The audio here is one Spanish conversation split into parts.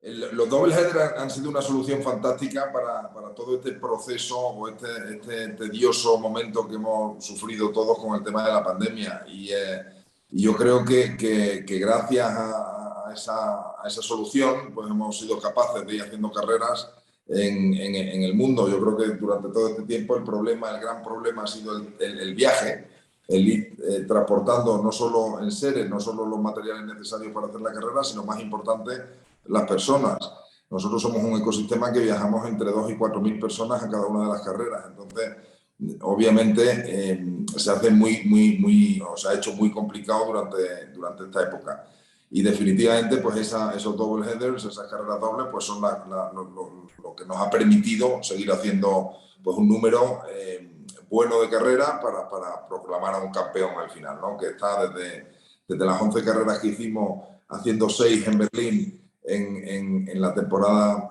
Los double headers han sido una solución fantástica para todo este proceso o este tedioso momento que hemos sufrido todos con el tema de la pandemia. Y yo creo que gracias a esa solución pues hemos sido capaces de ir haciendo carreras en el mundo. Yo creo que durante todo este tiempo el gran problema ha sido el viaje, el ir transportando no solo enseres, no solo los materiales necesarios para hacer la carrera, sino más importante, las personas. Nosotros somos un ecosistema que viajamos entre 2 y 4 mil personas a cada una de las carreras. Entonces, obviamente, se hace o se ha hecho muy complicado durante esta época. Y definitivamente, pues esos double headers, esas carreras dobles, pues son lo que nos ha permitido seguir haciendo pues un número bueno de carrera para proclamar a un campeón al final, ¿no? Que está desde las 11 carreras que hicimos, haciendo 6 en Berlín en la temporada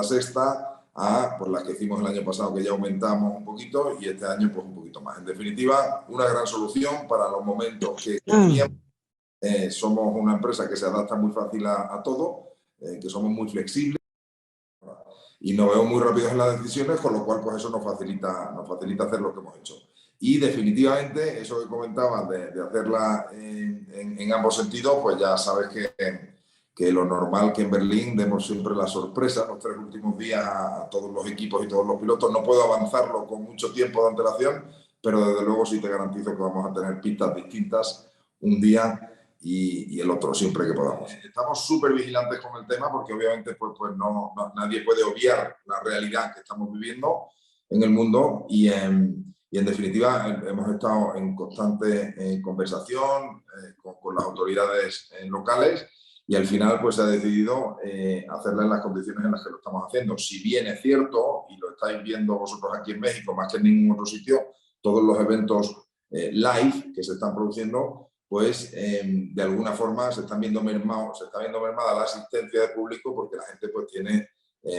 sexta, a por las que hicimos el año pasado, que ya aumentamos un poquito, y este año pues un poquito más. En definitiva, una gran solución para los momentos que teníamos. Somos una empresa que se adapta muy fácil a todo, que somos muy flexibles y nos vemos muy rápidos en las decisiones, con lo cual pues eso nos facilita hacer lo que hemos hecho. Y definitivamente, eso que comentabas de hacerla en ambos sentidos, pues ya sabes que lo normal que en Berlín demos siempre la sorpresa los 3 últimos días a todos los equipos y todos los pilotos. No puedo avanzarlo con mucho tiempo de antelación, pero desde luego sí te garantizo que vamos a tener pistas distintas un día y el otro, siempre que podamos. Estamos súper vigilantes con el tema porque obviamente pues nadie puede obviar la realidad que estamos viviendo en el mundo y en definitiva hemos estado en constante conversación con las autoridades locales y al final pues se ha decidido hacerla en las condiciones en las que lo estamos haciendo. Si bien es cierto, y lo estáis viendo vosotros aquí en México más que en ningún otro sitio, todos los eventos live que se están produciendo, pues de alguna forma se está viendo mermada la asistencia de público porque la gente pues tiene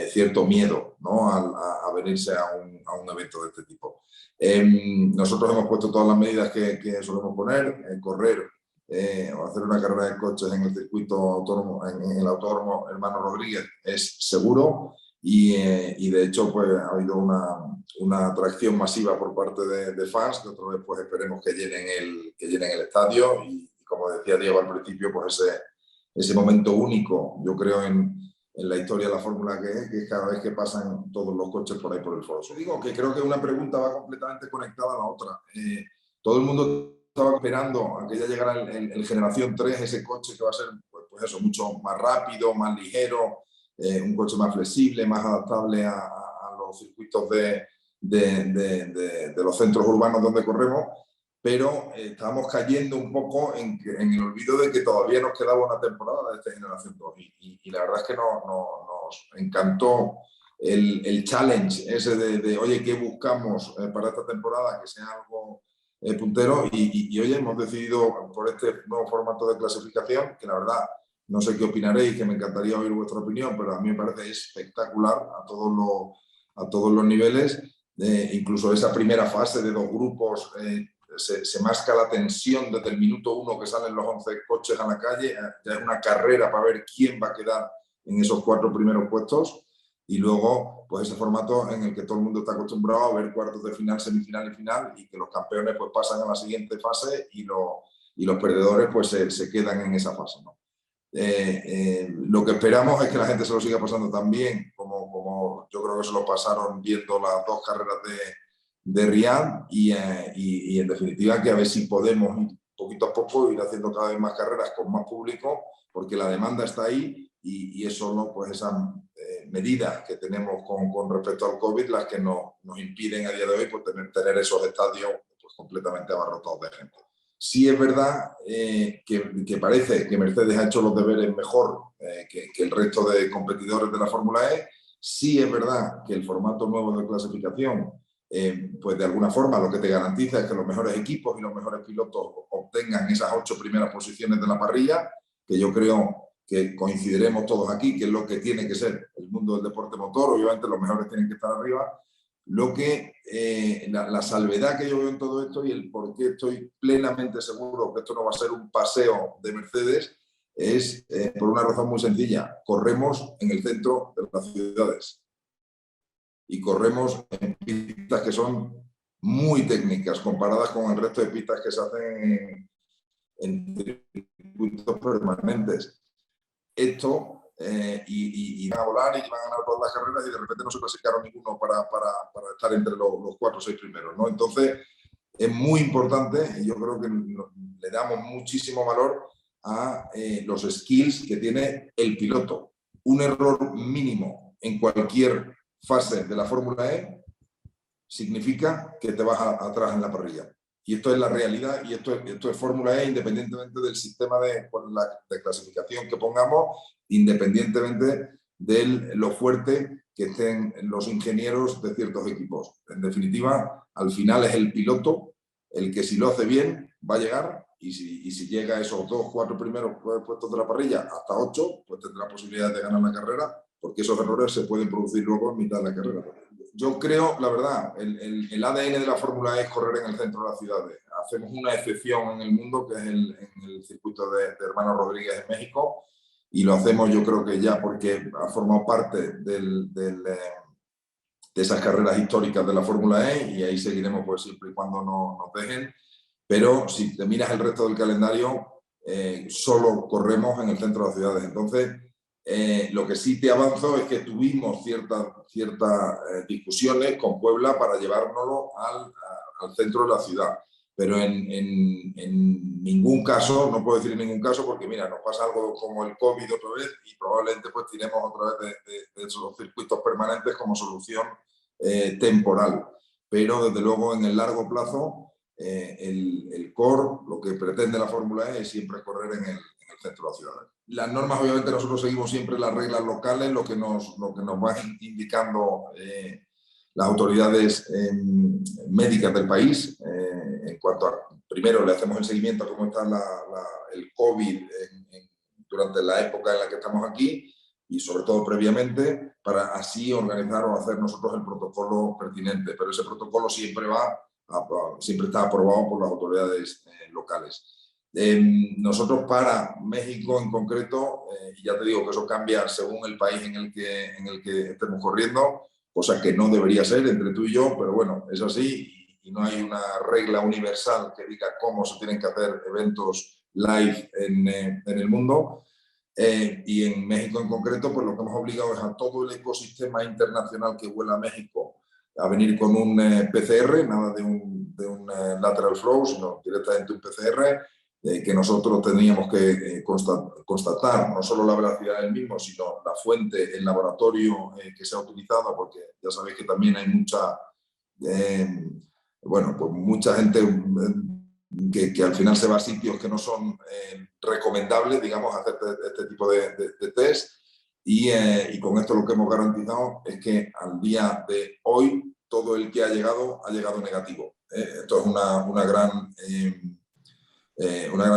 cierto miedo, ¿no? a venirse a un evento de este tipo. Nosotros hemos puesto todas las medidas que solemos poner, correr o hacer una carrera de coches en el circuito autónomo, en el autódromo Hermano Rodríguez, es seguro y de hecho pues ha habido una atracción masiva por parte de fans, que otra vez pues esperemos que llenen el estadio y como decía Diego al principio, pues ese momento único, yo creo en la historia de la Fórmula que es cada vez que pasan todos los coches por ahí por el foro. Yo digo que creo que una pregunta va completamente conectada a la otra. Todo el mundo estaba esperando a que ya llegara el Generación 3, ese coche que va a ser pues eso, mucho más rápido, más ligero, un coche más flexible, más adaptable a los circuitos de los centros urbanos donde corremos, pero estábamos cayendo un poco en el olvido de que todavía nos quedaba una temporada de esta Generación 2 y la verdad es que nos encantó el challenge ese de oye, ¿qué buscamos para esta temporada? Que sea algo puntero y hoy hemos decidido por este nuevo formato de clasificación, que la verdad no sé qué opinaréis, que me encantaría oír vuestra opinión, pero a mí me parece espectacular a todos los niveles. Incluso esa primera fase de 2 grupos, se masca la tensión desde el minuto 1 que salen los 11 coches a la calle, ya es una carrera para ver quién va a quedar en esos 4 primeros puestos. Y luego, pues ese formato en el que todo el mundo está acostumbrado a ver cuartos de final, semifinal y final, y que los campeones pues pasan a la siguiente fase y los perdedores pues se quedan en esa fase, ¿no? Lo que esperamos es que la gente se lo siga pasando tan bien como yo creo que se lo pasaron viendo las 2 carreras de Riyadh y en definitiva que a ver si podemos poquito a poco ir haciendo cada vez más carreras con más público porque la demanda está ahí y es solo pues esas medidas que tenemos con respecto al COVID las que nos impiden a día de hoy pues, tener esos estadios pues, completamente abarrotados de gente. Sí es verdad que parece que Mercedes ha hecho los deberes mejor que el resto de competidores de la Fórmula E. Sí es verdad que el formato nuevo de clasificación, pues de alguna forma lo que te garantiza es que los mejores equipos y los mejores pilotos obtengan esas 8 primeras posiciones de la parrilla, que yo creo que coincidiremos todos aquí, que es lo que tiene que ser el mundo del deporte motor. Obviamente los mejores tienen que estar arriba. Lo que, la salvedad que yo veo en todo esto y el por qué estoy plenamente seguro que esto no va a ser un paseo de Mercedes es por una razón muy sencilla. Corremos en el centro de las ciudades y corremos en pistas que son muy técnicas comparadas con el resto de pistas que se hacen en circuitos permanentes. Esto, y van a volar y van a ganar todas las carreras y de repente no se clasificaron ninguno para estar entre los 4 o 6 primeros, ¿no? Entonces, es muy importante y yo creo que le damos muchísimo valor a los skills que tiene el piloto. Un error mínimo en cualquier fase de la Fórmula E significa que te vas atrás en la parrilla. Y esto es la realidad y esto es Fórmula E independientemente del sistema de clasificación que pongamos, independientemente de lo fuerte que estén los ingenieros de ciertos equipos. En definitiva, al final es el piloto el que si lo hace bien va a llegar y si llega a esos 2, 4 primeros puestos de la parrilla hasta 8, pues tendrá posibilidades de ganar la carrera, porque esos errores se pueden producir luego en mitad de la carrera. Yo creo, la verdad, el ADN de la Fórmula E es correr en el centro de las ciudades. Hacemos una excepción en el mundo, que es en el circuito de Hermano Rodríguez en México, y lo hacemos yo creo que ya porque ha formado parte de esas carreras históricas de la Fórmula E y ahí seguiremos pues siempre y cuando nos dejen. Pero si te miras el resto del calendario, solo corremos en el centro de las ciudades. Entonces, lo que sí te avanzo es que tuvimos ciertas discusiones con Puebla para llevárnoslo al centro de la ciudad. Pero en ningún caso, no puedo decir en ningún caso, porque mira, nos pasa algo como el COVID otra vez y probablemente pues tiremos otra vez de esos circuitos permanentes como solución temporal. Pero desde luego en el largo plazo, el core, lo que pretende la Fórmula E es siempre correr en el centro de la ciudad. Las normas, obviamente, nosotros seguimos siempre las reglas locales, lo que nos van indicando las autoridades médicas del país. En cuanto a, primero, le hacemos el seguimiento a cómo está el COVID durante la época en la que estamos aquí y, sobre todo, previamente, para así organizar o hacer nosotros el protocolo pertinente. Pero ese protocolo siempre está aprobado por las autoridades locales. Nosotros para México en concreto, y ya te digo que eso cambia según el país en el que estemos corriendo, cosa que no debería ser entre tú y yo, pero bueno, es así y no hay una regla universal que diga cómo se tienen que hacer eventos live en el mundo. Y en México en concreto, pues lo que hemos obligado es a todo el ecosistema internacional que vuela a México a venir con un PCR, nada de un lateral flow, sino directamente un PCR, que nosotros teníamos que constatar no solo la veracidad del mismo, sino la fuente, el laboratorio que se ha utilizado, porque ya sabéis que también hay mucha gente que al final se va a sitios que no son recomendables, digamos, hacer este tipo de test. Y con esto lo que hemos garantizado es que al día de hoy todo el que ha llegado negativo. Esto es una gran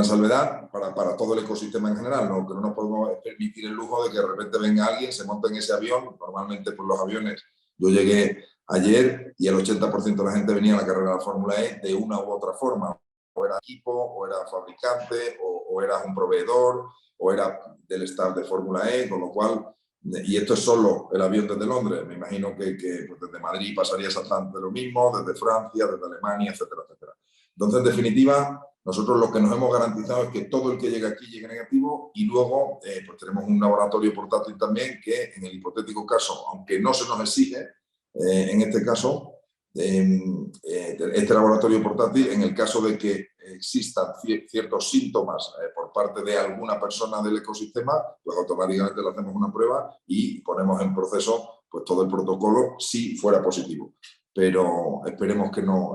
salvedad para todo el ecosistema en general, ¿no? Que no nos podemos permitir el lujo de que de repente venga alguien, se monte en ese avión. Normalmente por los aviones, yo llegué ayer y el 80% de la gente venía a la carrera de la Fórmula E de una u otra forma. O era equipo, o era fabricante, o era un proveedor, o era del staff de Fórmula E, con lo cual, y esto es solo el avión desde Londres, me imagino que pues desde Madrid pasaría exactamente lo mismo, desde Francia, desde Alemania, etcétera, etcétera. Entonces, en definitiva, nosotros lo que nos hemos garantizado es que todo el que llegue aquí llegue negativo y luego pues tenemos un laboratorio portátil también que en el hipotético caso, aunque no se nos exige, en este caso, este laboratorio portátil, en el caso de que existan ciertos síntomas por parte de alguna persona del ecosistema, pues automáticamente le hacemos una prueba y ponemos en proceso pues todo el protocolo si fuera positivo. Pero esperemos que no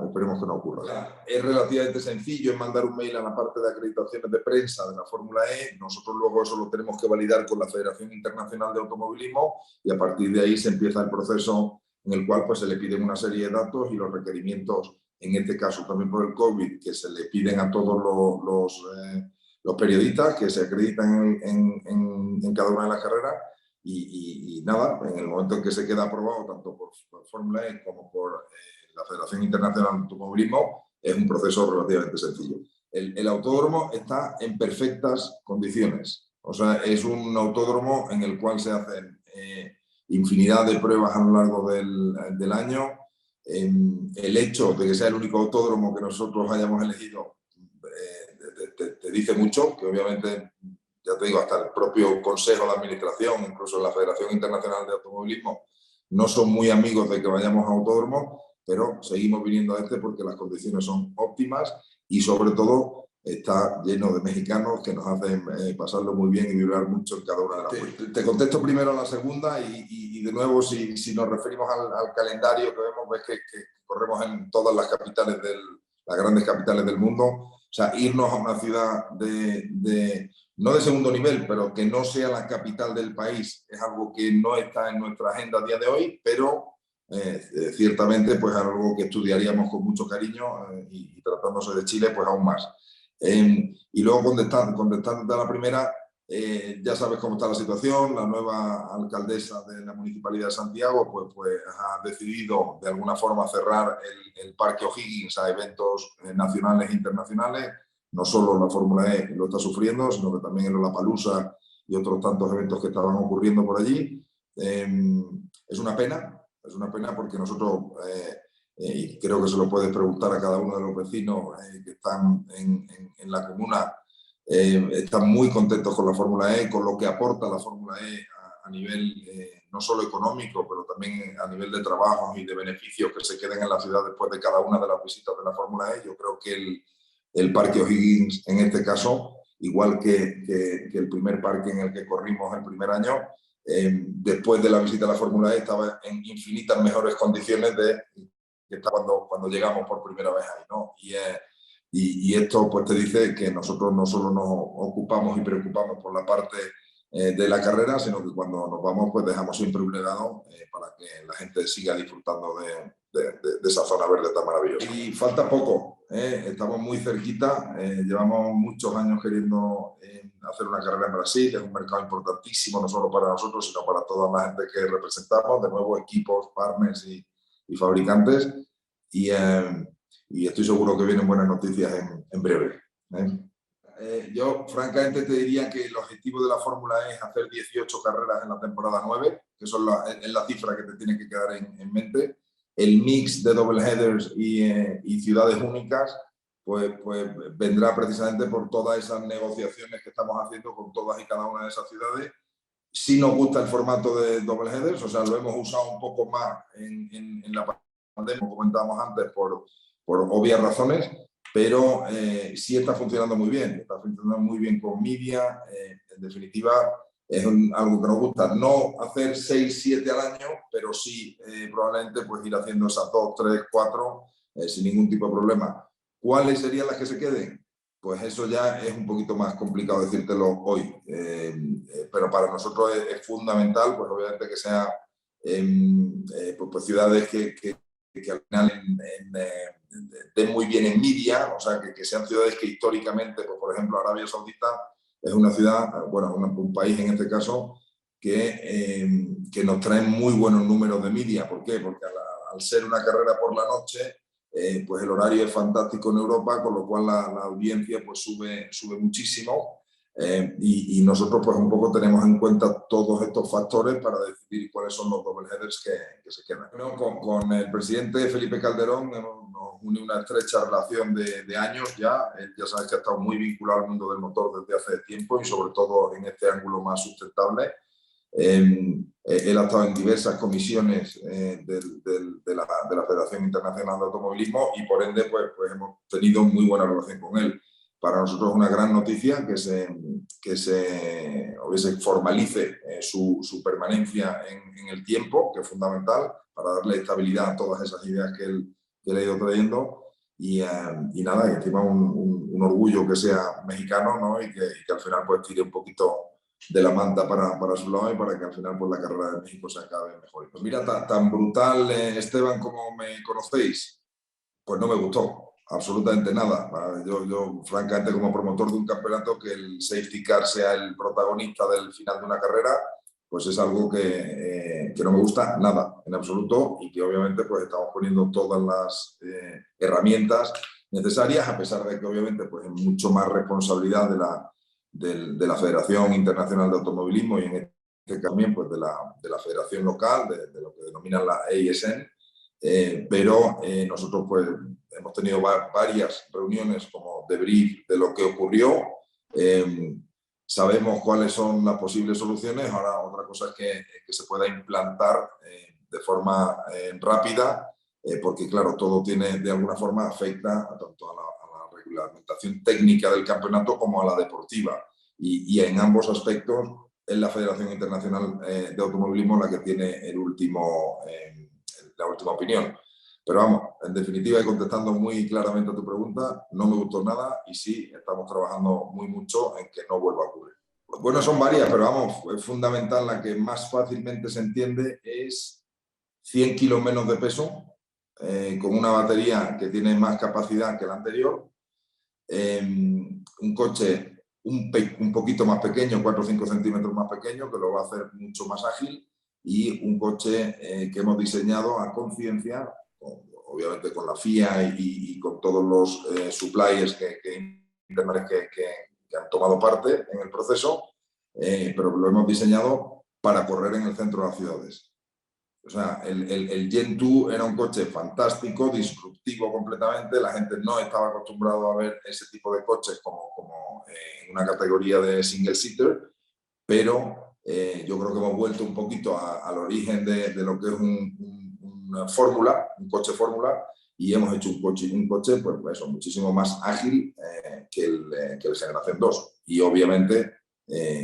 ocurra. Es relativamente sencillo, es mandar un mail a la parte de acreditaciones de prensa de la Fórmula E. Nosotros luego eso lo tenemos que validar con la Federación Internacional de Automovilismo y a partir de ahí se empieza el proceso en el cual pues, se le piden una serie de datos y los requerimientos, en este caso también por el COVID, que se le piden a todos los periodistas que se acreditan en cada una de las carreras. Y nada, en el momento en que se queda aprobado tanto por Fórmula E como por la Federación Internacional de Automovilismo, es un proceso relativamente sencillo. El autódromo está en perfectas condiciones. O sea, es un autódromo en el cual se hacen infinidad de pruebas a lo largo del año. El hecho de que sea el único autódromo que nosotros hayamos elegido te dice mucho, que obviamente, ya te digo, hasta el propio Consejo de Administración, incluso la Federación Internacional de Automovilismo, no son muy amigos de que vayamos a autódromos, pero seguimos viniendo a este porque las condiciones son óptimas y sobre todo está lleno de mexicanos que nos hacen pasarlo muy bien y vibrar mucho en cada una de las vueltas. Te contesto primero la segunda y de nuevo, si nos referimos al calendario que vemos, ves que corremos en todas las capitales, las grandes capitales del mundo. O sea, irnos a una ciudad no de segundo nivel, pero que no sea la capital del país, es algo que no está en nuestra agenda a día de hoy, pero ciertamente pues algo que estudiaríamos con mucho cariño y tratándose de Chile, pues aún más. Y luego contestando a la primera, ya sabes cómo está la situación. La nueva alcaldesa de la Municipalidad de Santiago pues ha decidido de alguna forma cerrar el Parque O'Higgins a eventos nacionales e internacionales. No solo la Fórmula E lo está sufriendo, sino que también el Lollapalooza y otros tantos eventos que estaban ocurriendo por allí. Es una pena porque nosotros, y creo que se lo puedes preguntar a cada uno de los vecinos que están en la comuna, están muy contentos con la Fórmula E, con lo que aporta la Fórmula E a nivel no solo económico, pero también a nivel de trabajo y de beneficios que se queden en la ciudad después de cada una de las visitas de la Fórmula E. Yo creo que el Parque O'Higgins, en este caso, igual que el primer parque en el que corrimos el primer año, después de la visita a la Fórmula E estaba en infinitas mejores condiciones de que estaba cuando llegamos por primera vez ahí, ¿no? Y esto pues te dice que nosotros no solo nos ocupamos y preocupamos por la parte de la carrera, sino que cuando nos vamos pues dejamos siempre un legado para que la gente siga disfrutando de esa zona verde tan maravillosa. Y falta poco, estamos muy cerquita, llevamos muchos años queriendo hacer una carrera en Brasil, es un mercado importantísimo no solo para nosotros, sino para toda la gente que representamos, de nuevo equipos, partners y fabricantes, y estoy seguro que vienen buenas noticias en breve. Yo, francamente, te diría que el objetivo de la Fórmula E es hacer 18 carreras en la temporada 9, que es la cifra que te tiene que quedar en mente. El mix de double headers y ciudades únicas pues vendrá precisamente por todas esas negociaciones que estamos haciendo con todas y cada una de esas ciudades. Sí nos gusta el formato de double headers, o sea, lo hemos usado un poco más en la pandemia, como comentábamos antes, por obvias razones, pero sí está funcionando muy bien con media. En definitiva, es algo que nos gusta, no hacer 6, 7 al año, pero sí probablemente pues ir haciendo esas 2, 3, 4 sin ningún tipo de problema. ¿Cuáles serían las que se queden? Pues eso ya es un poquito más complicado decírtelo hoy, pero para nosotros es fundamental, pues obviamente que sea pues ciudades que al final den muy bien en media, o sea, que sean ciudades que históricamente, pues por ejemplo, Arabia Saudita es una ciudad, bueno, un país en este caso, que nos trae muy buenos números de media. ¿Por qué? Porque al ser una carrera por la noche, pues el horario es fantástico en Europa, con lo cual la audiencia pues sube muchísimo. Y nosotros pues un poco tenemos en cuenta todos estos factores para decidir cuáles son los double headers que se quedan. Bueno, con el presidente Felipe Calderón nos une una estrecha relación de años ya. Él ya sabes que ha estado muy vinculado al mundo del motor desde hace tiempo y sobre todo en este ángulo más sustentable. Él ha estado en diversas comisiones de la Federación Internacional de Automovilismo y por ende pues hemos tenido muy buena relación con él. Para nosotros es una gran noticia que se formalice su permanencia en el tiempo, que es fundamental para darle estabilidad a todas esas ideas que él ha ido trayendo. Y nada, y encima un orgullo que sea mexicano, ¿no? y que al final pues tire un poquito de la manta para su lado y para que al final pues la carrera de México se acabe mejor. Pues mira, tan brutal, Esteban, como me conocéis, pues no me gustó absolutamente nada. Yo francamente, como promotor de un campeonato, que el safety car sea el protagonista del final de una carrera, pues es algo que no me gusta nada, en absoluto, y que obviamente pues estamos poniendo todas las herramientas necesarias, a pesar de que obviamente pues es mucho más responsabilidad de la Federación Internacional de Automovilismo y en este también pues, de la federación local, de lo que denominan la ASN, pero nosotros pues, hemos tenido varias reuniones como debrief de lo que ocurrió. Sabemos cuáles son las posibles soluciones. Ahora otra cosa es que se pueda implantar de forma rápida, porque claro, todo tiene de alguna forma afecta tanto a la reglamentación técnica del campeonato como a la deportiva. Y en ambos aspectos es la Federación Internacional de Automovilismo la que tiene la última opinión. Pero vamos, en definitiva, y contestando muy claramente a tu pregunta, no me gustó nada y sí, estamos trabajando muy mucho en que no vuelva a ocurrir. Bueno, son varias, pero vamos, es fundamental, la que más fácilmente se entiende es 100 kilos menos de peso, con una batería que tiene más capacidad que la anterior, un coche un poquito más pequeño, 4 o 5 centímetros más pequeño, que lo va a hacer mucho más ágil, y un coche que hemos diseñado a conciencia, obviamente con la FIA y con todos los suppliers que han tomado parte en el proceso, pero lo hemos diseñado para correr en el centro de las ciudades. O sea, el Gen 2 era un coche fantástico, disruptivo completamente. La gente no estaba acostumbrada a ver ese tipo de coches como en una categoría de single seater, pero yo creo que hemos vuelto un poquito al origen de lo que es una fórmula, un coche fórmula, y hemos hecho un coche pues eso, muchísimo más ágil que el Generación 2. Y obviamente,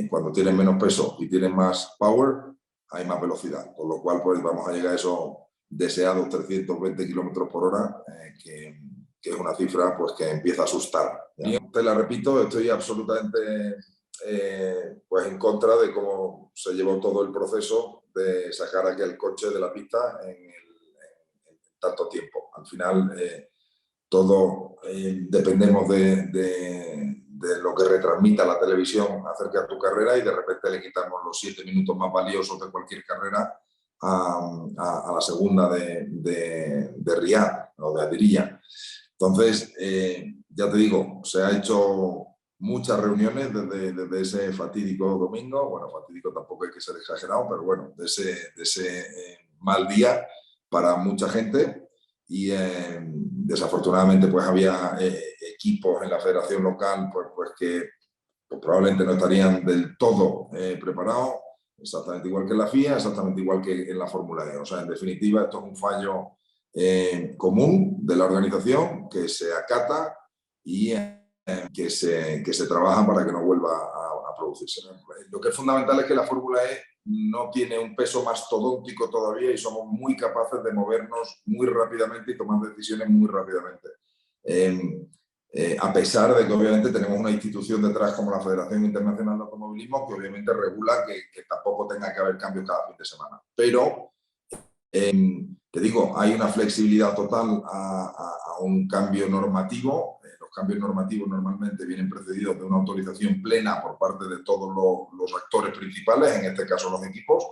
cuando tienes menos peso y tienes más power, hay más velocidad, con lo cual pues vamos a llegar a esos deseados 320 kilómetros por hora, que es una cifra pues que empieza a asustar. Bien, te la repito, estoy absolutamente pues en contra de cómo se llevó todo el proceso de sacar aquel coche de la pista en tanto tiempo. Al final todo dependemos de lo que retransmita la televisión acerca de tu carrera, y de repente le quitamos los 7 minutos más valiosos de cualquier carrera a la segunda de Riyadh o de Adiriyah. Entonces, ya te digo, se ha hecho muchas reuniones desde ese fatídico domingo. Bueno, fatídico tampoco hay que ser exagerado, pero bueno, de ese mal día para mucha gente. Y desafortunadamente pues había equipos en la federación local pues que pues, probablemente no estarían del todo preparados, exactamente igual que en la FIA, exactamente igual que en la Fórmula E. O sea, en definitiva, esto es un fallo común de la organización que se acata y que se trabaja para que no vuelva a producirse. Lo que es fundamental es que la Fórmula E no tiene un peso mastodóntico todavía y somos muy capaces de movernos muy rápidamente y tomar decisiones muy rápidamente. A pesar de que obviamente tenemos una institución detrás como la Federación Internacional de Automovilismo que obviamente regula que tampoco tenga que haber cambios cada fin de semana. Pero, te digo, hay una flexibilidad total a un cambio normativo. Los cambios normativos normalmente vienen precedidos de una autorización plena por parte de todos los actores principales, en este caso los equipos,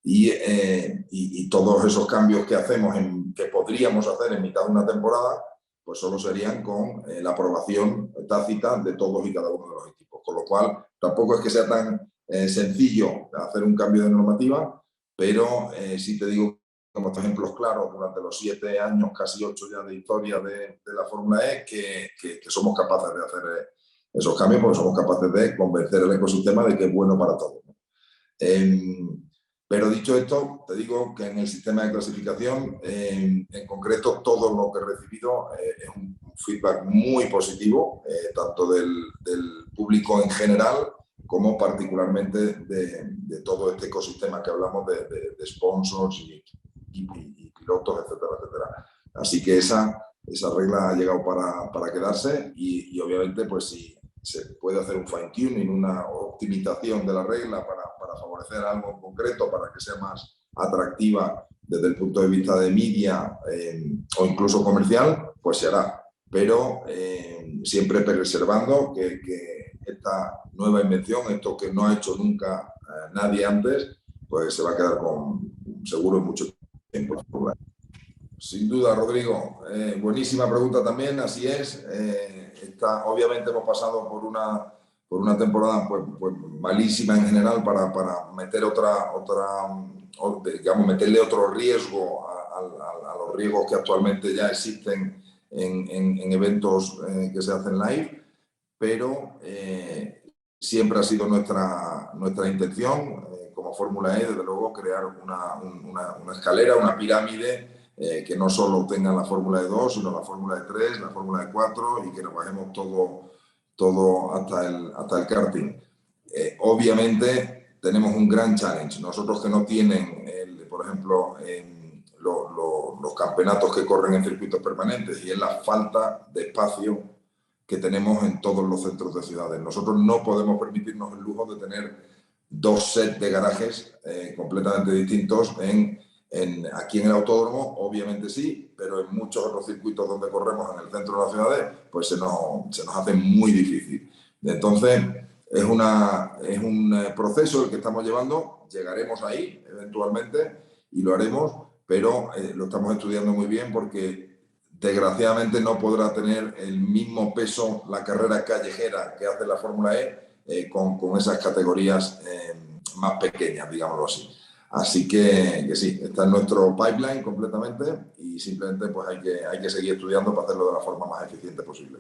y todos esos cambios que hacemos, que podríamos hacer en mitad de una temporada, pues solo serían con la aprobación tácita de todos y cada uno de los equipos. Con lo cual, tampoco es que sea tan sencillo hacer un cambio de normativa, pero sí te digo, como ejemplos claros durante los 7 años, casi 8 ya de historia de la Fórmula E, que somos capaces de hacer esos cambios, porque somos capaces de convencer al ecosistema de que es bueno para todos. Pero dicho esto, te digo que en el sistema de clasificación, en concreto, todo lo que he recibido es un feedback muy positivo, tanto del público en general como particularmente de todo este ecosistema que hablamos de sponsors y pilotos, etcétera, etcétera. Así que esa regla ha llegado para quedarse y obviamente pues si se puede hacer un fine tuning, una optimización de la regla para favorecer algo en concreto, para que sea más atractiva desde el punto de vista de media o incluso comercial, pues se hará. Pero siempre preservando que esta nueva invención, esto que no ha hecho nunca nadie antes, pues se va a quedar con seguro mucho tiempo. Sin duda, Rodrigo. Buenísima pregunta también, así es. Obviamente hemos pasado por por una temporada pues malísima en general para meter digamos, meterle otro riesgo a los riesgos que actualmente ya existen en eventos que se hacen live, pero siempre ha sido nuestra intención, como Fórmula E, desde luego, crear una escalera, una pirámide que no solo tenga la Fórmula E2, sino la Fórmula E3, la Fórmula E4 y que nos bajemos todo hasta el karting. Obviamente tenemos un gran challenge. Nosotros que no tienen, por ejemplo, los campeonatos que corren en circuitos permanentes, y es la falta de espacio que tenemos en todos los centros de ciudades. Nosotros no podemos permitirnos el lujo de tener 2 sets de garajes completamente distintos aquí en el autódromo, obviamente sí, pero en muchos otros circuitos donde corremos en el centro de las ciudades, pues se nos hace muy difícil. Entonces, es un proceso el que estamos llevando, llegaremos ahí eventualmente y lo haremos, pero lo estamos estudiando muy bien porque desgraciadamente no podrá tener el mismo peso la carrera callejera que hace la Fórmula E con esas categorías más pequeñas, digámoslo así. Así que sí, está en nuestro pipeline completamente y simplemente pues hay que seguir estudiando para hacerlo de la forma más eficiente posible.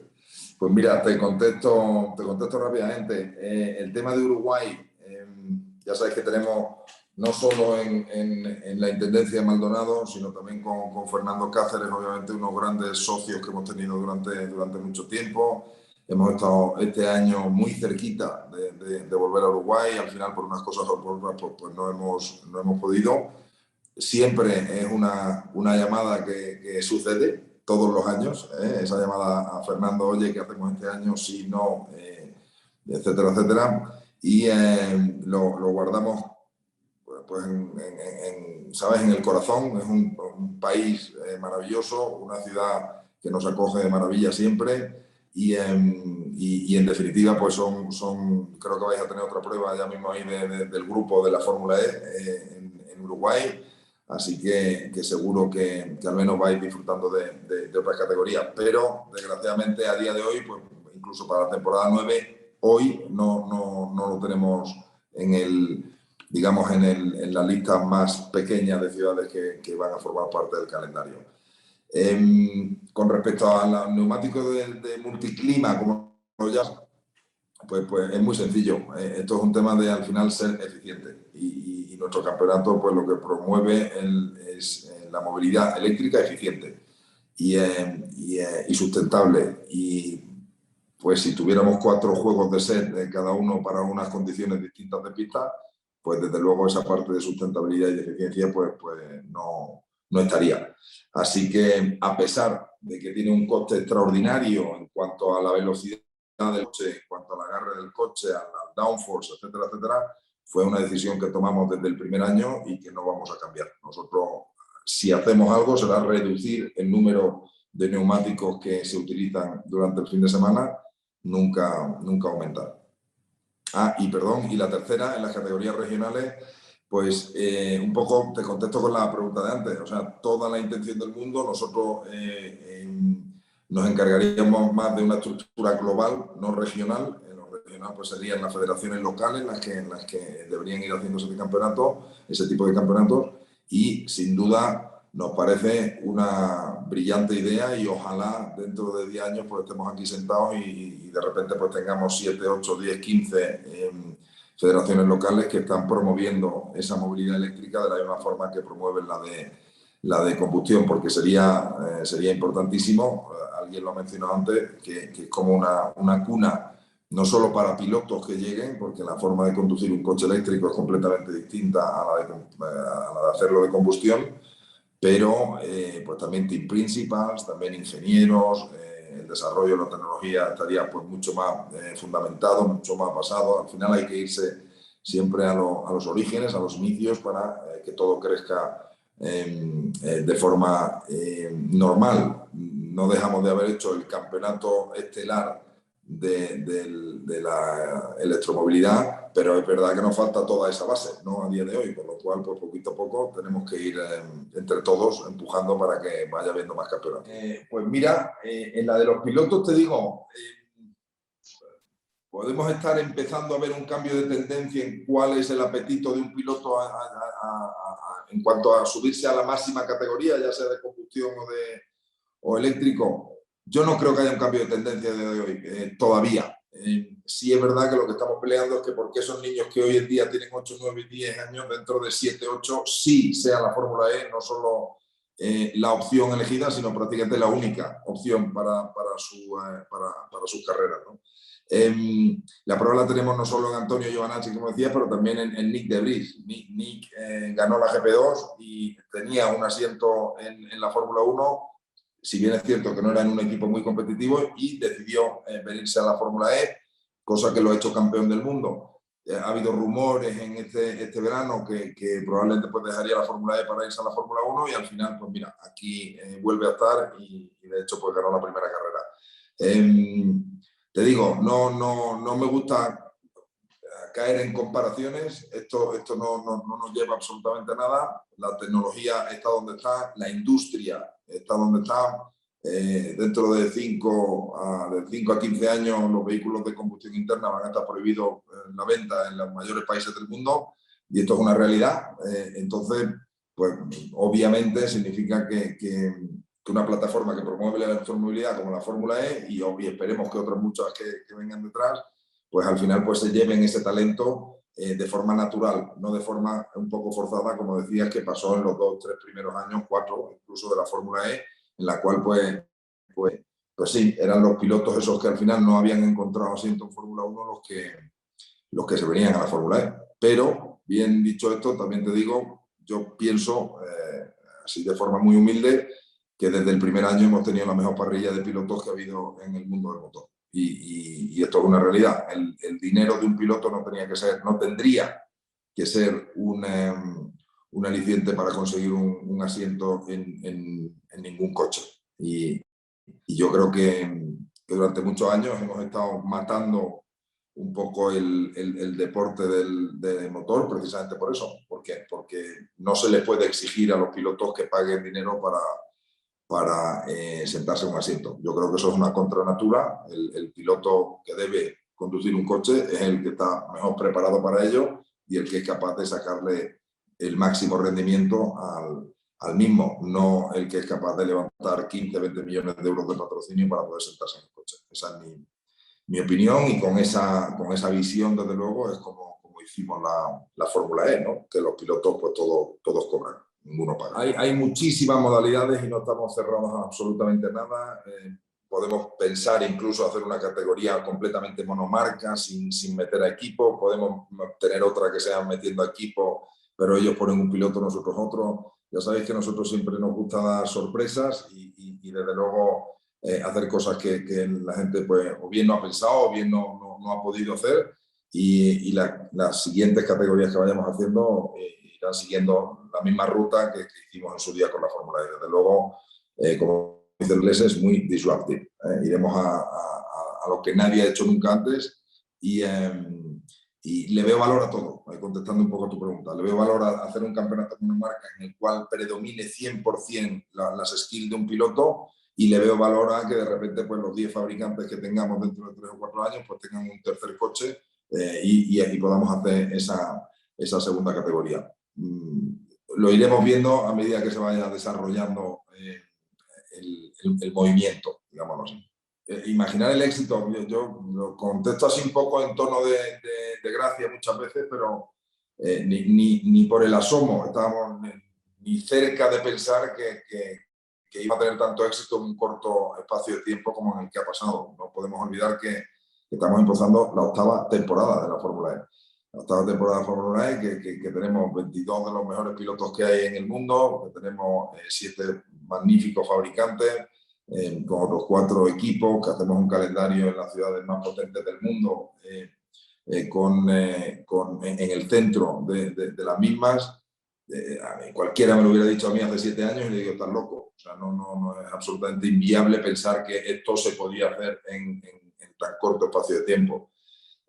Pues mira, te contesto rápidamente. El tema de Uruguay, ya sabes que tenemos no solo en la Intendencia de Maldonado, sino también con Fernando Cáceres, obviamente unos grandes socios que hemos tenido durante mucho tiempo. Hemos estado este año muy cerquita de volver a Uruguay, al final por unas cosas o por otras pues no hemos podido. Siempre es una llamada que sucede todos los años, esa llamada a Fernando, oye, ¿qué hacemos este año? Sí, no, etcétera, etcétera. Y lo guardamos pues ¿sabes? En el corazón. Es un país maravilloso, una ciudad que nos acoge de maravilla siempre y en definitiva pues creo que vais a tener otra prueba ya mismo ahí del grupo de la Fórmula E en Uruguay, así que seguro que al menos vais disfrutando de otras categorías, pero desgraciadamente a día de hoy, pues incluso para la temporada 9, hoy no lo tenemos digamos, en la lista más pequeña de ciudades que van a formar parte del calendario. Con respecto a los neumáticos de multiclima, como ya, pues es muy sencillo. Esto es un tema de, al final, ser eficiente. Y nuestro campeonato, pues lo que promueve es la movilidad eléctrica eficiente y sustentable. Y pues si tuviéramos 4 juegos de set, cada uno para unas condiciones distintas de pista, pues desde luego esa parte de sustentabilidad y de eficiencia pues no estaría. Así que a pesar de que tiene un coste extraordinario en cuanto a la velocidad del coche, en cuanto al agarre del coche, a la downforce, etcétera, etcétera, fue una decisión que tomamos desde el primer año y que no vamos a cambiar. Nosotros, si hacemos algo, será reducir el número de neumáticos que se utilizan durante el fin de semana, nunca aumentar. Y la tercera, en las categorías regionales, pues un poco te contesto con la pregunta de antes. O sea, toda la intención del mundo, nosotros nos encargaríamos más de una estructura global, no regional. En lo regional pues serían las federaciones locales las que deberían ir haciendo ese tipo de campeonatos, y sin duda nos parece una brillante idea y ojalá dentro de 10 años pues estemos aquí sentados y de repente pues tengamos 7, 8, 10, 15 federaciones locales que están promoviendo esa movilidad eléctrica de la misma forma que promueven la de combustión, porque sería importantísimo. Alguien lo ha mencionado antes, que es como una cuna, no solo para pilotos que lleguen, porque la forma de conducir un coche eléctrico es completamente distinta a la de hacerlo de combustión, pero pues también team principals, también ingenieros, el desarrollo de la tecnología estaría pues mucho más fundamentado, mucho más basado. Al final hay que irse siempre a los orígenes, a los inicios, para que todo crezca de forma normal. No dejamos de haber hecho el campeonato estelar de la electromovilidad, pero es verdad que nos falta toda esa base, ¿no? A día de hoy, por lo cual, pues poquito a poco tenemos que ir entre todos empujando para que vaya habiendo más campeonatos. Pues mira, en la de los pilotos te digo, podemos estar empezando a ver un cambio de tendencia en cuál es el apetito de un piloto en cuanto a subirse a la máxima categoría, ya sea de combustión o eléctrico. Yo no creo que haya un cambio de tendencia de hoy, todavía. Sí es verdad que lo que estamos peleando es que porque esos niños que hoy en día tienen 8, 9 y 10 años, dentro de 7, 8, sí sea la Fórmula E, no solo la opción elegida, sino prácticamente la única opción para sus carreras, ¿no? La prueba la tenemos no solo en Antonio Giovanazzi, como decía, pero también en Nick de Vries. Nick ganó la GP2 y tenía un asiento en la Fórmula 1, si bien es cierto que no era en un equipo muy competitivo, y decidió venirse a la Fórmula E, cosa que lo ha hecho campeón del mundo. Ha habido rumores en este verano que probablemente pues dejaría la Fórmula E para irse a la Fórmula 1 y al final, pues mira, aquí vuelve a estar y de hecho pues ganó la primera carrera. Te digo, no me gusta caer en comparaciones, esto no nos lleva absolutamente a nada, la tecnología está donde está, la industria está donde está, dentro de 5 a 15 años los vehículos de combustión interna van a estar prohibidos en la venta en los mayores países del mundo y esto es una realidad, entonces pues obviamente significa que una plataforma que promueve la electromovilidad como la Fórmula E y esperemos que otras muchas que vengan detrás, pues al final pues se lleven ese talento de forma natural, no de forma un poco forzada, como decías, que pasó en los 2, 3 primeros años, 4 incluso de la Fórmula E, en la cual pues sí, eran los pilotos esos que al final no habían encontrado asiento en Fórmula 1 los que se venían a la Fórmula E. Pero, bien dicho esto, también te digo, yo pienso, así de forma muy humilde, que desde el primer año hemos tenido la mejor parrilla de pilotos que ha habido en el mundo del motor. Y esto es una realidad. El dinero de un piloto no tendría que ser un aliciente para conseguir un asiento en ningún coche. Y yo creo que durante muchos años hemos estado matando un poco el deporte del motor precisamente por eso. ¿Por qué? Porque no se les puede exigir a los pilotos que paguen dinero para sentarse en un asiento. Yo creo que eso es una contranatura. El piloto que debe conducir un coche es el que está mejor preparado para ello y el que es capaz de sacarle el máximo rendimiento al mismo, no el que es capaz de levantar 15, 20 millones de euros de patrocinio para poder sentarse en el coche. Esa es mi opinión y con esa visión, desde luego, es como hicimos la Fórmula E, ¿no? Que los pilotos pues todos cobran. Ninguno paga. Hay muchísimas modalidades y no estamos cerrados a absolutamente nada. Podemos pensar incluso hacer una categoría completamente monomarca, sin meter a equipo. Podemos tener otra que sea metiendo a equipo, pero ellos ponen un piloto, nosotros otro. Ya sabéis que a nosotros siempre nos gusta dar sorpresas y desde luego hacer cosas que la gente pues, o bien no ha pensado o bien no ha podido hacer. Y las siguientes categorías que vayamos haciendo irán siguiendo la misma ruta que hicimos en su día con la Fórmula E. Desde luego, como dice el inglés, es muy disruptive. Iremos a lo que nadie ha hecho nunca antes y le veo valor a todo, contestando un poco a tu pregunta. Le veo valor a hacer un campeonato con una marca en el cual predomine 100% las skills de un piloto y le veo valor a que de repente pues, los 10 fabricantes que tengamos dentro de 3 o 4 años pues tengan un tercer coche y podamos hacer esa segunda categoría. Lo iremos viendo a medida que se vaya desarrollando el movimiento, digámoslo así. Imaginar el éxito, yo lo contesto así un poco en tono de gracia muchas veces, pero ni por el asomo estábamos ni cerca de pensar que iba a tener tanto éxito en un corto espacio de tiempo como en el que ha pasado. No podemos olvidar que estamos empezando la 8ª temporada de la Fórmula E. La 8ª temporada de la Fórmula E, que tenemos 22 de los mejores pilotos que hay en el mundo, que tenemos 7 magníficos fabricantes, con otros 4 equipos, que hacemos un calendario en las ciudades más potentes del mundo, en el centro de las mismas. Cualquiera me lo hubiera dicho a mí hace 7 años y le digo, estás loco. O sea, no es absolutamente inviable pensar que esto se podía hacer en tan corto espacio de tiempo.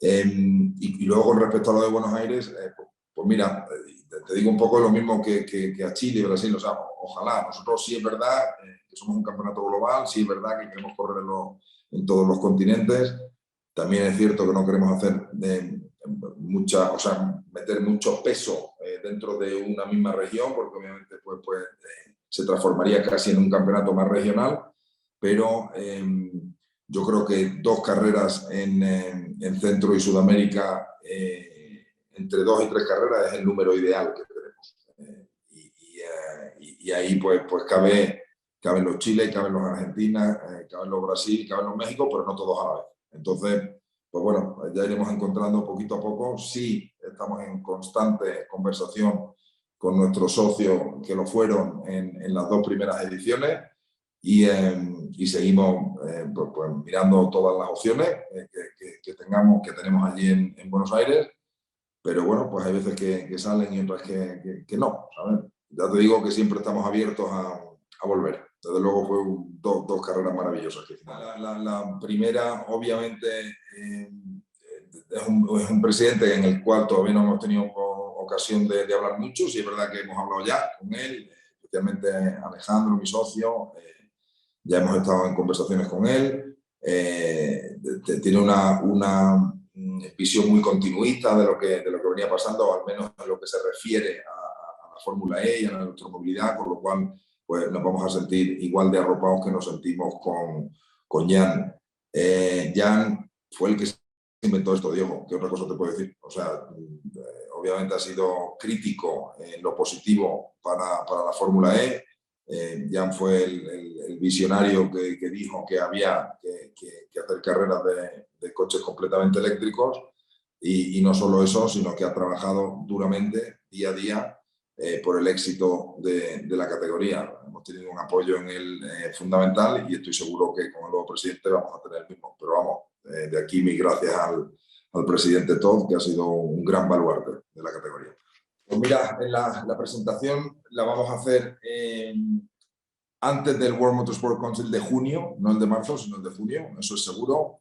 Y luego con respecto a lo de Buenos Aires, pues mira, te digo un poco lo mismo que a Chile y Brasil. O sea, ojalá. Nosotros sí es verdad que somos un campeonato global, sí es verdad que queremos correr en todos los continentes, También es cierto que no queremos hacer meter mucho peso dentro de una misma región, porque obviamente se transformaría casi en un campeonato más regional, pero yo creo que 2 carreras en Centro y Sudamérica, entre 2 y 3 carreras es el número ideal que tenemos. Y ahí pues caben los Chile, caben los Argentina, caben los Brasil, caben los México, pero no todos a la vez. Entonces, pues bueno, ya iremos encontrando poquito a poco. Sí, estamos en constante conversación con nuestros socios que lo fueron en las 2 primeras ediciones y seguimos pues mirando todas las opciones que tenemos allí en Buenos Aires. Pero bueno, pues hay veces que salen y otras que no, ¿sabes? Ya te digo que siempre estamos abiertos a volver. Desde luego fue 2 carreras maravillosas. La primera, obviamente, es un presidente en el cual todavía no hemos tenido ocasión de hablar mucho. Sí es verdad que hemos hablado ya con él, especialmente Alejandro, mi socio. Ya hemos estado en conversaciones con él. Tiene una visión muy continuista de lo que venía pasando, al menos en lo que se refiere a la Fórmula E y a la electromovilidad, con lo cual pues, nos vamos a sentir igual de arropados que nos sentimos con Jan. Jan fue el que se inventó esto, Diego. ¿Qué otra cosa te puedo decir? O sea, obviamente ha sido crítico en lo positivo para la Fórmula E. Jan fue el visionario que dijo que había que hacer carreras de coches completamente eléctricos y no solo eso, sino que ha trabajado duramente, día a día, por el éxito de la categoría. Hemos tenido un apoyo en él fundamental y estoy seguro que con el nuevo presidente vamos a tener el mismo. Pero vamos, de aquí mis gracias al presidente Todd, que ha sido un gran baluarte de la categoría. Pues mira, la presentación la vamos a hacer antes del World Motorsport Council de junio, no el de marzo, sino el de junio, eso es seguro.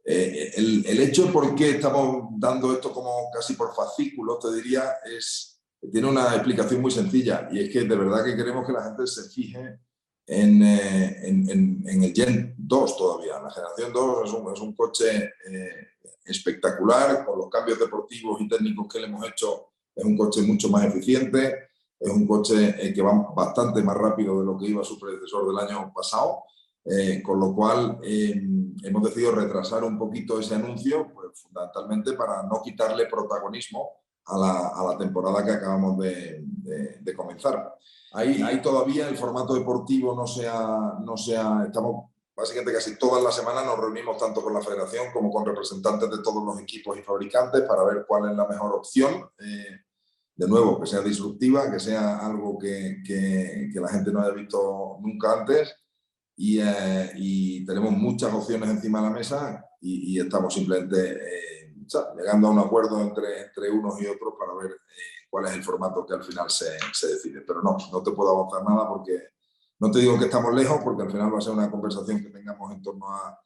El hecho de por qué estamos dando esto como casi por fascículos, te diría, tiene una explicación muy sencilla, y es que de verdad que queremos que la gente se fije en el Gen 2 todavía. La generación 2 es un coche espectacular, con los cambios deportivos y técnicos que le hemos hecho, es un coche mucho más eficiente, es un coche que va bastante más rápido de lo que iba su predecesor del año pasado, con lo cual hemos decidido retrasar un poquito ese anuncio, pues, fundamentalmente para no quitarle protagonismo a la temporada que acabamos de comenzar. Ahí todavía el formato deportivo no se ha estamos básicamente casi todas las semanas nos reunimos tanto con la federación como con representantes de todos los equipos y fabricantes para ver cuál es la mejor opción. De nuevo, que sea disruptiva, que sea algo que la gente no haya visto nunca antes. Y tenemos muchas opciones encima de la mesa y estamos simplemente llegando a un acuerdo entre unos y otros para ver cuál es el formato que al final se decide. Pero no te puedo avanzar nada porque no te digo que estamos lejos, porque al final va a ser una conversación que tengamos en torno a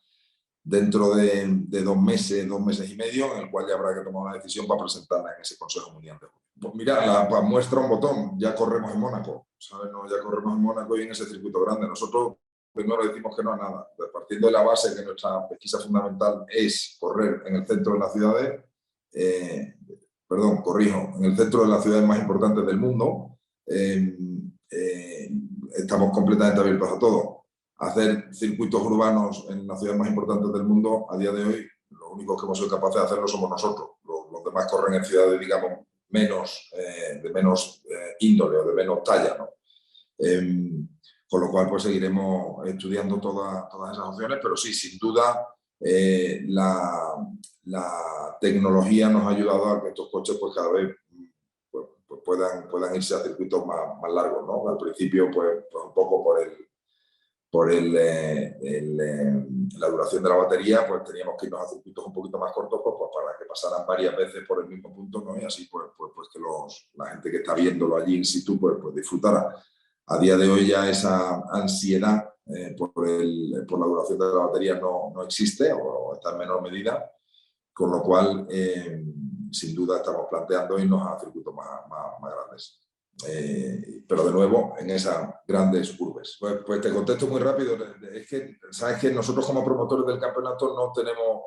dentro de 2 meses, 2 meses y medio, en el cual ya habrá que tomar una decisión para presentarla en ese Consejo Mundial de Junio. Pues mira, muestra un botón, ya corremos en Mónaco, ¿sabes? No, ya corremos en Mónaco y en ese circuito grande. Nosotros primero decimos que no a nada, partiendo de la base que nuestra pesquisa fundamental es correr en el centro de las ciudades, en el centro de las ciudades más importantes del mundo. Estamos completamente abiertos a todo. Hacer circuitos urbanos en las ciudades más importantes del mundo, a día de hoy, lo único que hemos sido capaces de hacerlo somos nosotros. Los demás corren en ciudades, digamos, de menos índole o de menos talla, ¿no? Con lo cual, pues seguiremos estudiando todas esas opciones, pero sí, sin duda, la tecnología nos ha ayudado a que estos coches pues cada vez pues, puedan irse a circuitos más largos, ¿no? Al principio, pues un poco por la duración de la batería, pues teníamos que irnos a circuitos un poquito más cortos pues para que pasaran varias veces por el mismo punto, ¿no? Y así pues que la gente que está viéndolo allí in situ pues disfrutara. A día de hoy ya esa ansiedad por la duración de la batería no existe o está en menor medida, con lo cual sin duda estamos planteando irnos a circuitos más grandes. pero de nuevo en esas grandes urbes. Pues te contesto muy rápido. Es que sabes que nosotros como promotores del campeonato no tenemos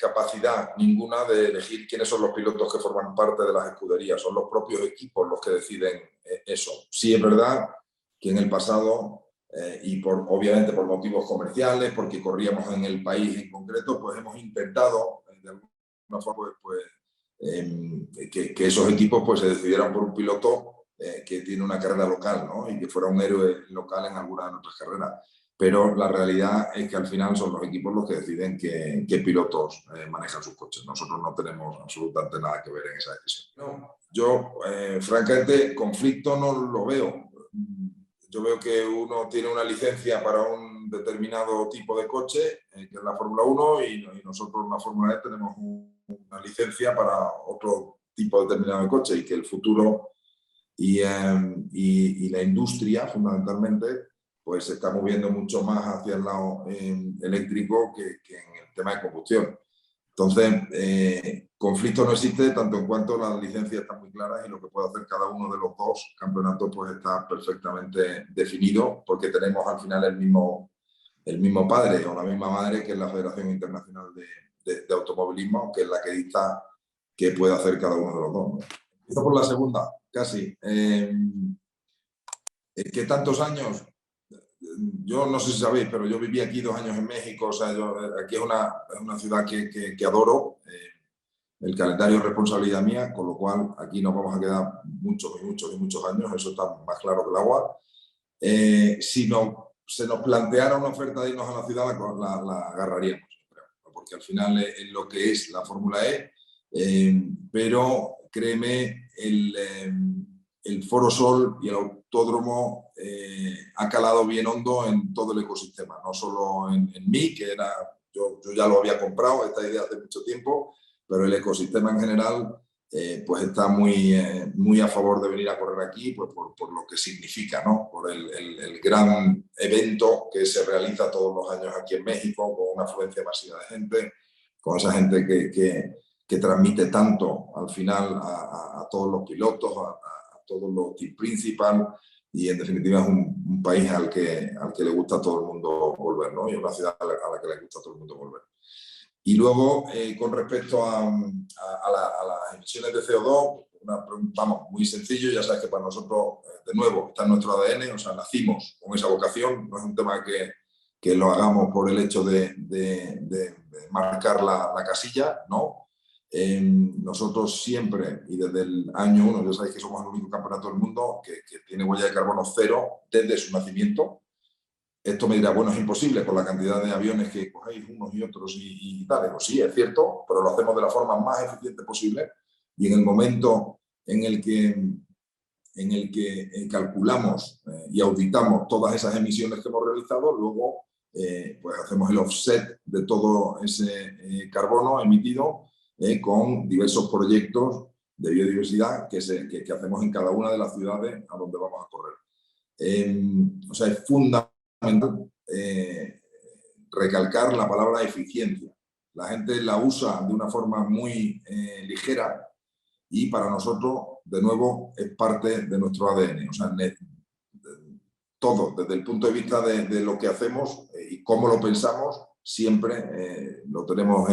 capacidad ninguna de elegir quiénes son los pilotos que forman parte de las escuderías. Son los propios equipos los que deciden eso. Sí es verdad que en el pasado, y obviamente por motivos comerciales, porque corríamos en el país en concreto, pues hemos intentado de alguna forma que esos equipos pues, se decidieran por un piloto que tiene una carrera local, ¿no? Y que fuera un héroe local en alguna de nuestras carreras. Pero la realidad es que al final son los equipos los que deciden qué pilotos manejan sus coches. Nosotros no tenemos absolutamente nada que ver en esa decisión. No, yo, francamente, conflicto no lo veo. Yo veo que uno tiene una licencia para un determinado tipo de coche, que es la Fórmula 1, y nosotros en la Fórmula E tenemos una licencia para otro tipo determinado de coche, y que el futuro y la industria, fundamentalmente, pues se está moviendo mucho más hacia el lado eléctrico que en el tema de combustión. Entonces, conflicto no existe tanto en cuanto las licencias están muy claras y lo que puede hacer cada uno de los dos campeonatos pues está perfectamente definido, porque tenemos al final el mismo padre o la misma madre, que es la Federación Internacional de Automovilismo, que es la que dicta qué puede hacer cada uno de los dos, ¿no? Empiezo por la segunda, casi. ¿Qué tantos años? Yo no sé si sabéis, pero yo viví aquí 2 años en México. O sea, aquí es una ciudad que adoro. El calendario es responsabilidad mía, con lo cual aquí nos vamos a quedar muchos y muchos y muchos años. Eso está más claro que el agua. Si se nos planteara una oferta de irnos a la ciudad, la agarraríamos, creo, porque al final es lo que es la Fórmula E. Pero créeme, el Foro Sol y el autódromo ha calado bien hondo en todo el ecosistema, no solo en mí, que era, yo ya lo había comprado, esta idea hace mucho tiempo, pero el ecosistema en general pues está muy a favor de venir a correr aquí, pues por lo que significa, ¿no? Por el gran evento que se realiza todos los años aquí en México, con una afluencia masiva de gente, con esa gente que transmite tanto al final a todos los pilotos, a todos los team principal, y en definitiva es un país al que le gusta a todo el mundo volver, ¿no? Y es una ciudad a la que le gusta a todo el mundo volver. Y luego, con respecto a las emisiones de CO2, vamos, muy sencillo. Ya sabes que para nosotros, de nuevo, está en nuestro ADN, o sea, nacimos con esa vocación. No es un tema que lo hagamos por el hecho de marcar la casilla, ¿no? Nosotros siempre, y desde el año 1, ya sabéis que somos el único campeonato del mundo que tiene huella de carbono cero desde su nacimiento. Esto me dirá, bueno, es imposible con la cantidad de aviones que cogéis unos y otros y tal. Digo, sí, es cierto, pero lo hacemos de la forma más eficiente posible, y en el momento en el que calculamos y auditamos todas esas emisiones que hemos realizado, luego pues hacemos el offset de todo ese carbono emitido con diversos proyectos de biodiversidad que hacemos en cada una de las ciudades a donde vamos a correr. O sea, es fundamental recalcar la palabra eficiencia. La gente la usa de una forma muy ligera, y para nosotros, de nuevo, es parte de nuestro ADN. O sea, todo, desde el punto de vista de lo que hacemos y cómo lo pensamos, siempre lo tenemos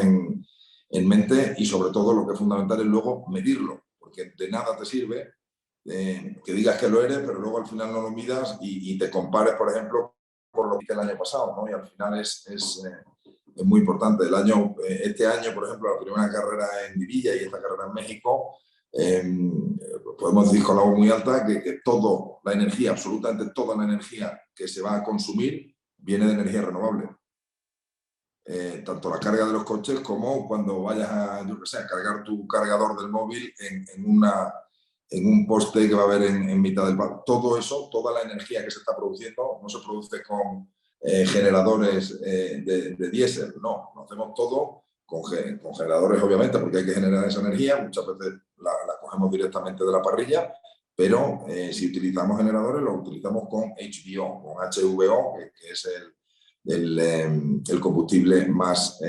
en mente, y sobre todo lo que es fundamental es luego medirlo, porque de nada te sirve que digas que lo eres, pero luego al final no lo midas y te compares, por ejemplo, con lo que hice el año pasado, ¿no? Y al final es muy importante. Este año, por ejemplo, la primera carrera en Divilla y esta carrera en México, podemos decir con la voz muy alta que toda la energía, absolutamente toda la energía que se va a consumir, viene de energía renovable. Tanto la carga de los coches como cuando vayas a, yo qué sé, a cargar tu cargador del móvil en un poste que va a haber en mitad del parque. Todo eso, toda la energía que se está produciendo, no se produce con generadores de diésel, no, lo hacemos todo con generadores, obviamente, porque hay que generar esa energía. Muchas veces la cogemos directamente de la parrilla, pero si utilizamos generadores, los utilizamos con HVO, con HVO, que es el combustible más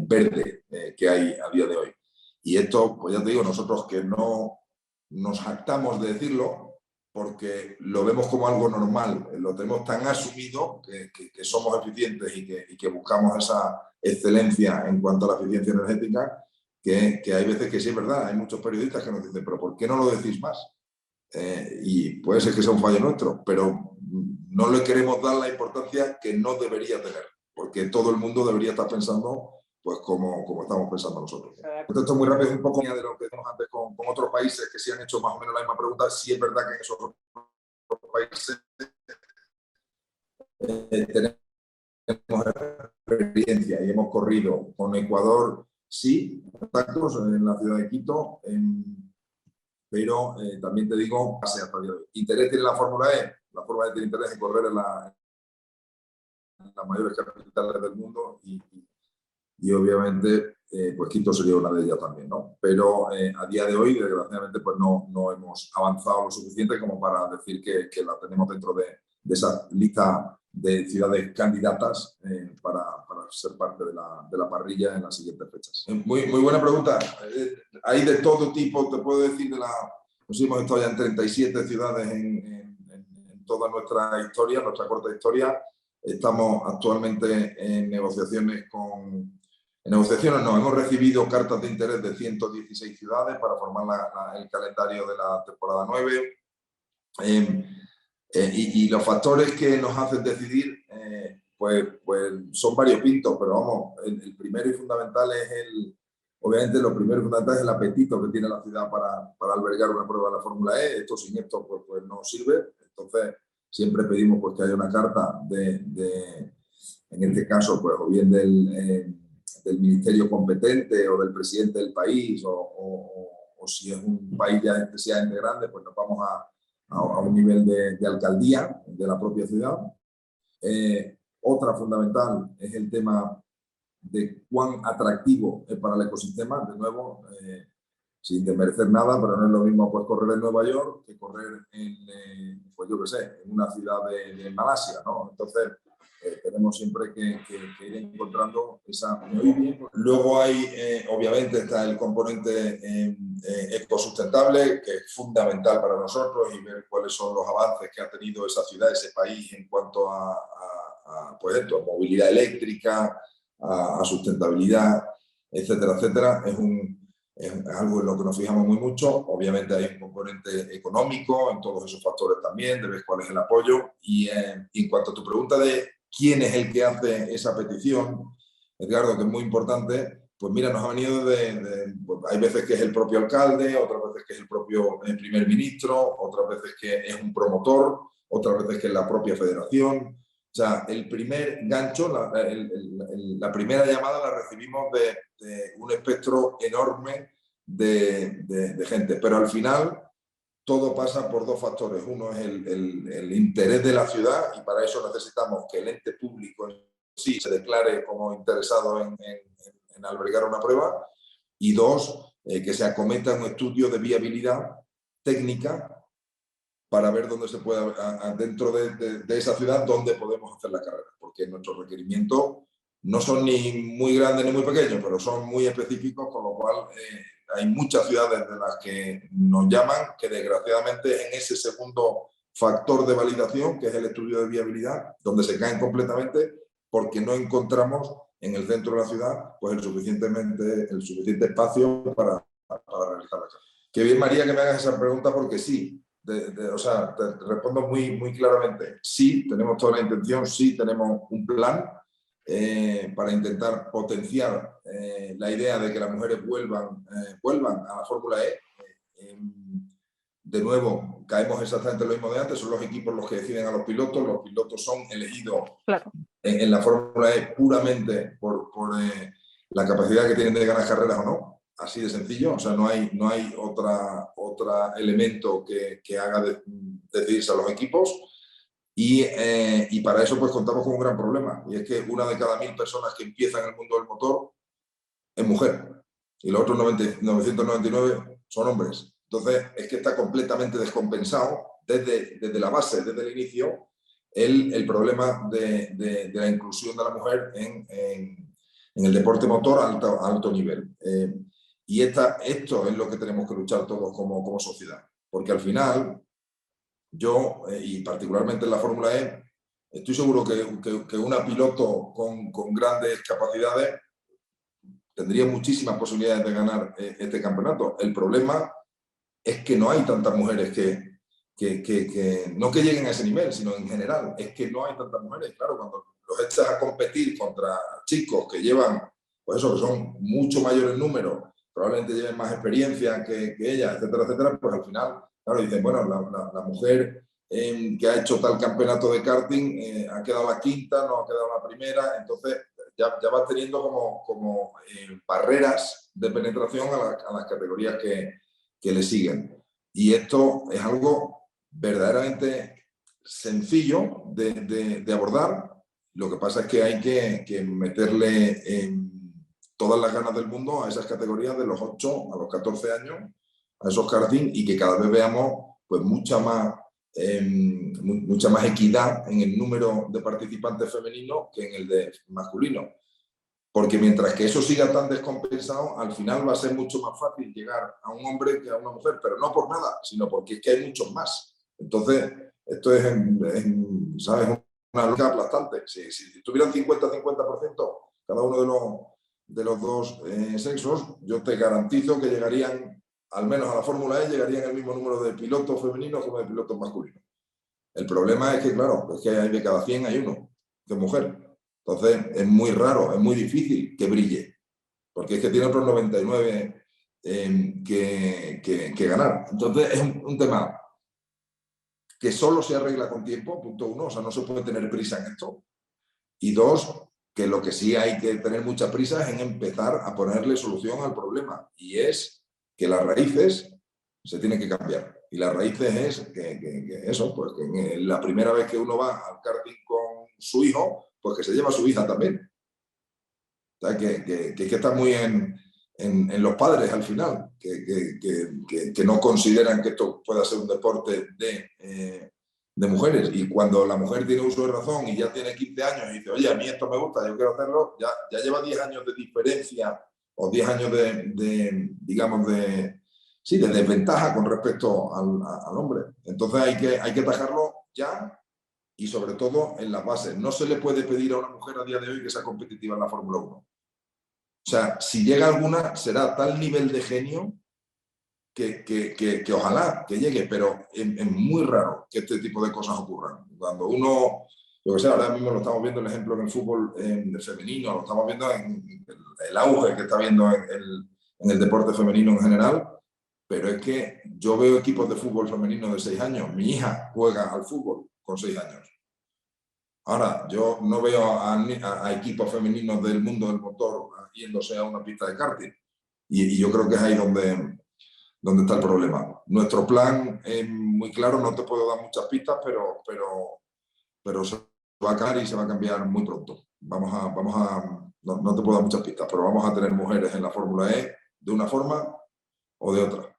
verde que hay a día de hoy. Y esto, pues ya te digo, nosotros que no nos jactamos de decirlo, porque lo vemos como algo normal, lo tenemos tan asumido que somos eficientes y que buscamos esa excelencia en cuanto a la eficiencia energética, que hay veces que sí es verdad, hay muchos periodistas que nos dicen, pero ¿por qué no lo decís más? Y puede ser que sea un fallo nuestro, pero no le queremos dar la importancia que no debería tener, porque todo el mundo debería estar pensando pues como estamos pensando nosotros. Esto muy rápido, un poco de lo que decíamos antes con otros países que sí han hecho más o menos la misma pregunta. Sí es verdad que en esos otros países tenemos experiencia y hemos corrido con Ecuador, sí, contactos en la ciudad de Quito, pero también te digo, hasta el día de hoy. ¿Interés tiene la Fórmula E? La Fórmula E tiene interés en correr en las mayores capitales del mundo y obviamente pues Quito sería una de ellas también, ¿no? Pero a día de hoy, desgraciadamente, pues no hemos avanzado lo suficiente como para decir que la tenemos dentro de esa lista de ciudades candidatas para ser parte de la parrilla en las siguientes fechas. Muy buena pregunta. Hay de todo tipo, te puedo decir, pues hemos estado ya en 37 ciudades en toda nuestra historia, nuestra corta historia. Estamos actualmente en negociaciones hemos recibido cartas de interés de 116 ciudades para formar el calendario de la temporada 9. Y los factores que nos hacen decidir, pues son variopintos, pero vamos, el primero y fundamental obviamente lo primero y fundamental es el apetito que tiene la ciudad para albergar una prueba de la Fórmula E. Esto sin esto pues no sirve. Entonces siempre pedimos pues que haya una carta en este caso, pues o bien del ministerio competente o del presidente del país o si es un país ya especialmente grande, pues nos vamos a un nivel de alcaldía de la propia ciudad. Otra fundamental es el tema de cuán atractivo es para el ecosistema. De nuevo, sin desmerecer nada, pero no es lo mismo pues, correr en Nueva York que correr pues yo qué sé, en una ciudad de Malasia, ¿no? Entonces, tenemos siempre que ir encontrando esa muy bien. Luego hay, obviamente, está el componente ecosustentable, que es fundamental para nosotros, y ver cuáles son los avances que ha tenido esa ciudad, ese país, en cuanto a pues esto, a movilidad eléctrica, a sustentabilidad, etcétera, etcétera. Es algo en lo que nos fijamos muy mucho. Obviamente hay un componente económico en todos esos factores también, de ver cuál es el apoyo. Y en cuanto a tu pregunta de quién es el que hace esa petición, Edgardo, que es muy importante, pues mira, nos ha venido pues hay veces que es el propio alcalde, otras veces que es el propio primer ministro, otras veces que es un promotor, otras veces que es la propia federación. O sea, el primer gancho, la primera llamada la recibimos de un espectro enorme de gente, pero al final todo pasa por dos factores. Uno es el interés de la ciudad y para eso necesitamos que el ente público en sí se declare como interesado en albergar una prueba y dos, que se acometa un estudio de viabilidad técnica para ver dónde se puede, dentro de esa ciudad, dónde podemos hacer la carrera, porque nuestros requerimientos no son ni muy grandes ni muy pequeños, pero son muy específicos, con lo cual hay muchas ciudades de las que nos llaman que desgraciadamente en ese segundo factor de validación, que es el estudio de viabilidad, donde se caen completamente porque no encontramos en el centro de la ciudad pues el suficiente espacio para realizar la carrera. Qué bien, María, que me hagas esa pregunta porque sí. O sea, te respondo muy claramente. Sí, tenemos toda la intención, sí, tenemos un plan para intentar potenciar la idea de que las mujeres vuelvan a la Fórmula E. De nuevo, caemos exactamente lo mismo de antes, son los equipos los que deciden a los pilotos son elegidos claro. en la Fórmula E puramente por la capacidad que tienen de ganar carreras o no. Así de sencillo, o sea, no hay otro elemento que haga decidirse a los equipos y para eso pues contamos con un gran problema y es que una de cada 1000 personas que empiezan en el mundo del motor es mujer y los otros 999 son hombres. Entonces es que está completamente descompensado desde la base, desde el inicio, el problema de la inclusión de la mujer en el deporte motor a alto nivel. Y esto es lo que tenemos que luchar todos como sociedad, porque al final yo, y particularmente en la Fórmula E, estoy seguro que una piloto con grandes capacidades tendría muchísimas posibilidades de ganar este campeonato. El problema es que no hay tantas mujeres no que lleguen a ese nivel, sino en general, es que no hay tantas mujeres. Claro, cuando los echas a competir contra chicos que llevan, pues eso, que son mucho mayores números, probablemente lleven más experiencia que ellas, etcétera, etcétera, pues al final, claro, dicen, bueno, la mujer que ha hecho tal campeonato de karting ha quedado la quinta, no ha quedado la primera, entonces ya vas teniendo como barreras de penetración a las categorías que le siguen. Y esto es algo verdaderamente sencillo de abordar. Lo que pasa es que hay que meterle todas las ganas del mundo a esas categorías de los 8 a los 14 años, a esos karting, y que cada vez veamos pues mucha más equidad en el número de participantes femeninos que en el de masculino. Porque mientras que eso siga tan descompensado, al final va a ser mucho más fácil llegar a un hombre que a una mujer, pero no por nada, sino porque es que hay muchos más. Entonces, esto es, ¿sabes?, una lógica aplastante. Si tuvieran 50-50% cada uno de los dos sexos, yo te garantizo que llegarían, al menos a la Fórmula E, llegarían el mismo número de pilotos femeninos como de pilotos masculinos. El problema es que, claro, es que de cada 100 hay uno que es mujer. Entonces, es muy raro, es muy difícil que brille, porque es que tiene otros 99 que ganar. Entonces, es un tema que solo se arregla con tiempo, punto uno, o sea, no se puede tener prisa en esto. Y dos, que lo que sí hay que tener mucha prisa es en empezar a ponerle solución al problema, y es que las raíces se tienen que cambiar. Y las raíces es que eso, pues que la primera vez que uno va al karting con su hijo, pues que se lleva a su hija también. O sea, que está muy en los padres al final, que no consideran que esto pueda ser un deporte de mujeres. Y cuando la mujer tiene uso de razón y ya tiene 15 años y dice, oye, a mí esto me gusta, yo quiero hacerlo, ya lleva 10 años de diferencia o 10 años digamos, sí, de desventaja con respecto al hombre. Entonces hay que atajarlo ya, y sobre todo en las bases. No se le puede pedir a una mujer a día de hoy que sea competitiva en la Fórmula 1. O sea, si llega alguna, será tal nivel de genio que ojalá que llegue, pero es muy raro que este tipo de cosas ocurran. Cuando uno, yo que sé, ahora mismo lo estamos viendo el ejemplo en el fútbol femenino, lo estamos viendo en el auge que está viendo en el deporte femenino en general, pero es que yo veo equipos de fútbol femenino de 6 años. Mi hija juega al fútbol con 6 años. Ahora, yo no veo a equipos femeninos del mundo del motor yéndose a una pista de karting. Y yo creo que es ahí donde está el problema. Nuestro plan es muy claro, no te puedo dar muchas pistas, pero se va a caer y se va a cambiar muy pronto. No te puedo dar muchas pistas, pero vamos a tener mujeres en la Fórmula E de una forma o de otra.